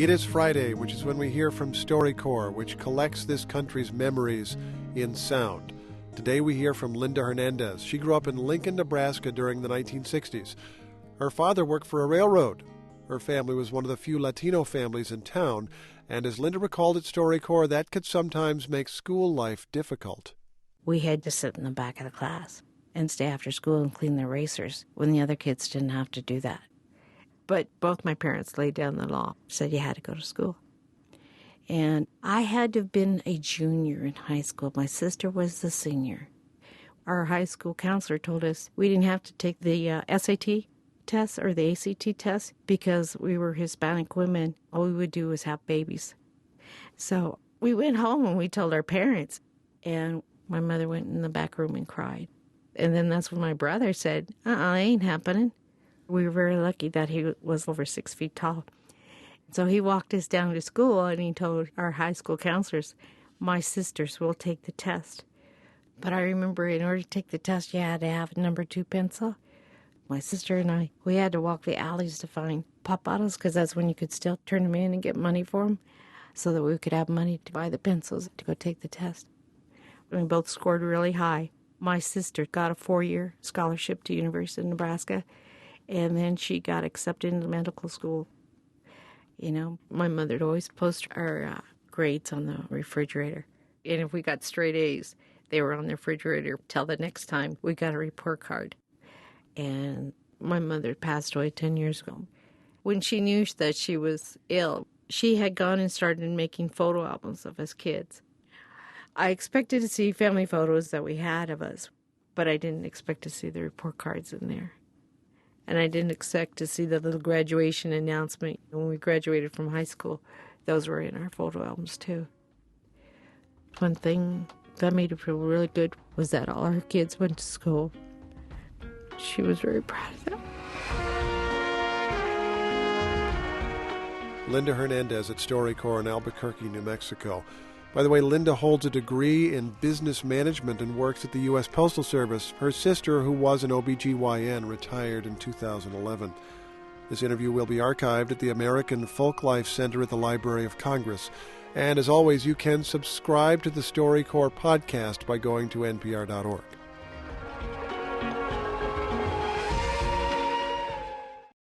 It is Friday, which is when we hear from StoryCorps, which collects this country's memories in sound. Today we hear from Linda Hernandez. She grew up in Lincoln, Nebraska during the 1960s. Her father worked for a railroad. Her family was one of the few Latino families in town, and as Linda recalled at StoryCorps, that could sometimes make school life difficult. We had to sit in the back of the class and stay after school and clean the erasers when the other kids didn't have to do that. But both my parents laid down the law, said you had to go to school. And I had to have been a junior in high school. My sister was the senior. Our high school counselor told us we didn't have to take the SAT test or the ACT test because we were Hispanic women. All we would do was have babies. So we went home and we told our parents. And my mother went in the back room and cried. And then that's when my brother said, it ain't happening. We were very lucky that he was over 6 feet tall. So he walked us down to school and he told our high school counselors, my sisters will take the test. But I remember in order to take the test, you had to have a number 2 pencil. My sister and I, we had to walk the alleys to find pop bottles because that's when you could still turn them in and get money for them so that we could have money to buy the pencils to go take the test. We both scored really high. My sister got a 4-year scholarship to University of Nebraska, and then she got accepted into medical school. You know, my mother would always post our grades on the refrigerator. And if we got straight A's, they were on the refrigerator till the next time we got a report card. And my mother passed away 10 years ago. When she knew that she was ill, she had gone and started making photo albums of us kids. I expected to see family photos that we had of us, but I didn't expect to see the report cards in there. And I didn't expect to see the little graduation announcement when we graduated from high school. Those were in our photo albums, too. One thing that made her feel really good was that all her kids went to school. She was very proud of that. Linda Hernandez at StoryCorps in Albuquerque, New Mexico. By the way, Linda holds a degree in business management and works at the U.S. Postal Service. Her sister, who was an OBGYN, retired in 2011. This interview will be archived at the American Folklife Center at the Library of Congress. And as always, you can subscribe to the StoryCorps podcast by going to npr.org.